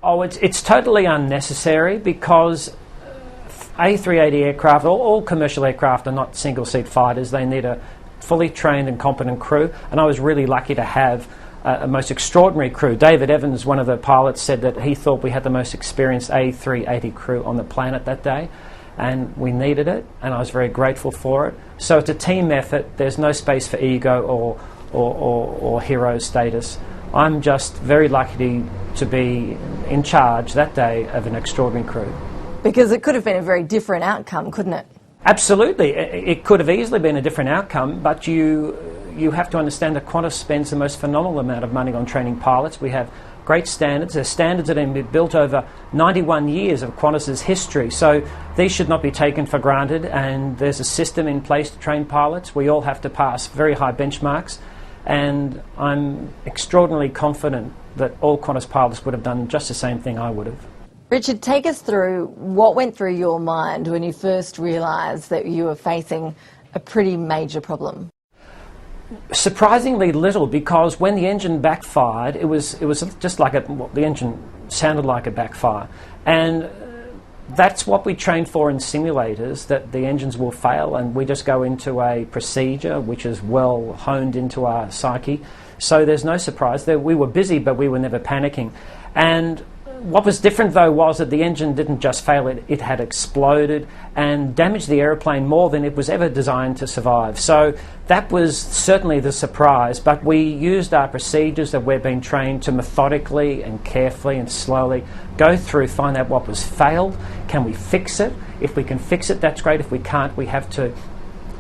Oh, it's totally unnecessary because A380 aircraft, all commercial aircraft are not single-seat fighters. They need a fully trained and competent crew, and I was really lucky to have a most extraordinary crew. David Evans, one of the pilots, said that he thought we had the most experienced A380 crew on the planet that day, and we needed it, and I was very grateful for it. So it's a team effort. There's no space for ego or hero status. I'm just very lucky to be in charge that day of an extraordinary crew. Because it could have been a very different outcome, couldn't it? Absolutely. It could have easily been a different outcome, but you have to understand that Qantas spends the most phenomenal amount of money on training pilots. We have great standards. There's standards that have been built over 91 years of Qantas's history, so these should not be taken for granted, and there's a system in place to train pilots. We all have to pass very high benchmarks, and I'm extraordinarily confident that all Qantas pilots would have done just the same thing I would have. Richard, take us through what went through your mind when you first realised that you were facing a pretty major problem. Surprisingly little, because when the engine backfired, it was just like the engine sounded like a backfire, and that's what we train for in simulators, that the engines will fail, and we just go into a procedure which is well honed into our psyche. So there's no surprise that we were busy, but we were never panicking. And what was different, though, was that the engine didn't just fail, it had exploded and damaged the aeroplane more than it was ever designed to survive. So that was certainly the surprise, but we used our procedures that we've been trained to methodically and carefully and slowly go through, find out what was failed, can we fix it? If we can fix it, that's great. If we can't, we have to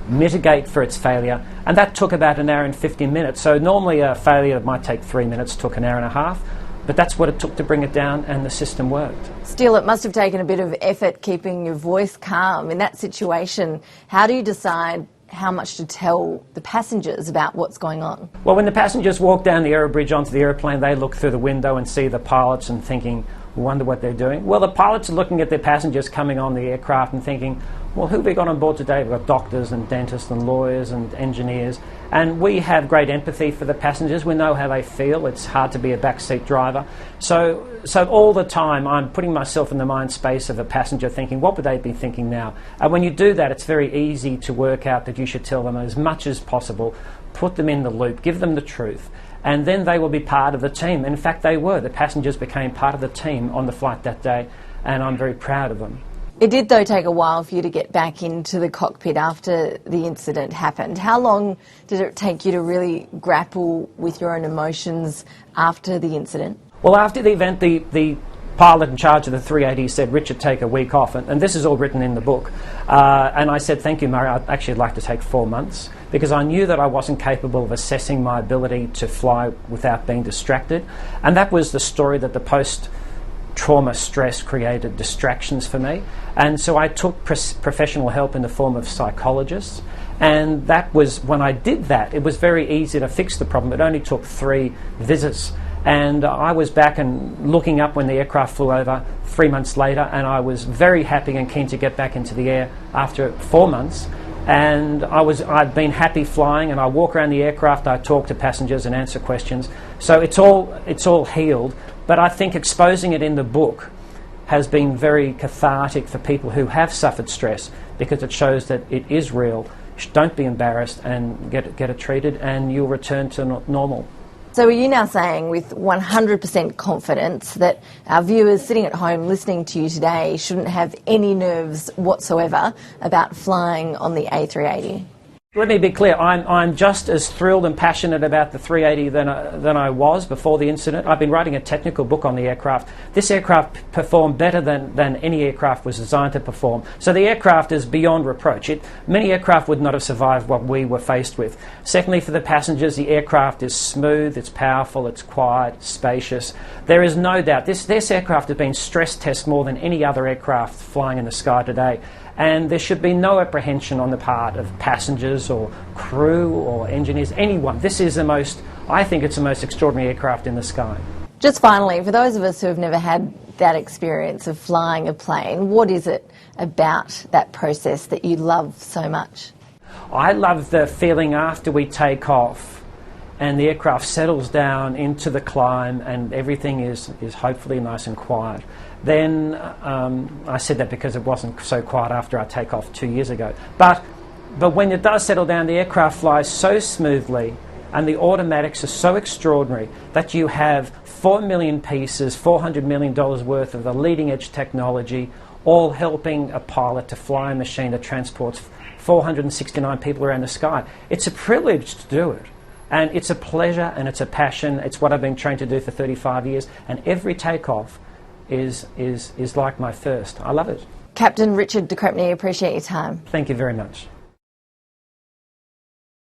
mitigate for its failure, and that took about an hour and 50 minutes. So normally a failure that might take 3 minutes took an hour and a half. But that's what it took to bring it down, and the system worked. Still, it must have taken a bit of effort keeping your voice calm. In that situation, how do you decide how much to tell the passengers about what's going on? Well, when the passengers walk down the aero bridge onto the aeroplane, they look through the window and see the pilots and thinking, wonder what they're doing. Well, the pilots are looking at their passengers coming on the aircraft and thinking, well, who have we got on board today? We've got doctors and dentists and lawyers and engineers, and we have great empathy for the passengers. We know how they feel. It's hard to be a backseat driver. So all the time I'm putting myself in the mind space of a passenger thinking, what would they be thinking now? And when you do that, it's very easy to work out that you should tell them as much as possible, put them in the loop, give them the truth, and then they will be part of the team. In fact, they were. The passengers became part of the team on the flight that day, and I'm very proud of them. It did, though, take a while for you to get back into the cockpit after the incident happened. How long did it take you to really grapple with your own emotions after the incident? Well, after the event, the pilot in charge of the 380 said, Richard, take a week off, and this is all written in the book. And I said, thank you, Murray, I'd actually like to take 4 months, because I knew that I wasn't capable of assessing my ability to fly without being distracted. And that was the story, that the post-trauma stress created distractions for me. And so I took professional help in the form of psychologists. And that was, when I did that, it was very easy to fix the problem. It only took 3 visits. And I was back and looking up when the aircraft flew over 3 months later, and I was very happy and keen to get back into the air after 4 months. And I'd been happy flying, and I walk around the aircraft, I talk to passengers and answer questions. So it's all healed. But I think exposing it in the book has been very cathartic for people who have suffered stress, because it shows that it is real. Don't be embarrassed and get it treated, and you'll return to normal. So are you now saying with 100% confidence that our viewers sitting at home listening to you today shouldn't have any nerves whatsoever about flying on the A380? Let me be clear, I'm just as thrilled and passionate about the 380 than I was before the incident. I've been writing a technical book on the aircraft. This aircraft performed better than any aircraft was designed to perform. So the aircraft is beyond reproach. Many aircraft would not have survived what we were faced with. Secondly, for the passengers, the aircraft is smooth, it's powerful, it's quiet, spacious. There is no doubt this aircraft has been stress tested more than any other aircraft flying in the sky today. And there should be no apprehension on the part of passengers or crew or engineers, anyone. This is I think it's the most extraordinary aircraft in the sky. Just finally, for those of us who have never had that experience of flying a plane, what is it about that process that you love so much? I love the feeling after we take off and the aircraft settles down into the climb and everything is hopefully nice and quiet. Then I said that because it wasn't so quiet after our takeoff 2 years ago. But when it does settle down, the aircraft flies so smoothly and the automatics are so extraordinary that you have 4 million pieces, $400 million worth of the leading edge technology, all helping a pilot to fly a machine that transports 469 people around the sky. It's a privilege to do it. And it's a pleasure and it's a passion. It's what I've been trained to do for 35 years. And every takeoff is like my first. I love it. Captain Richard de Crespigny, appreciate your time. Thank you very much.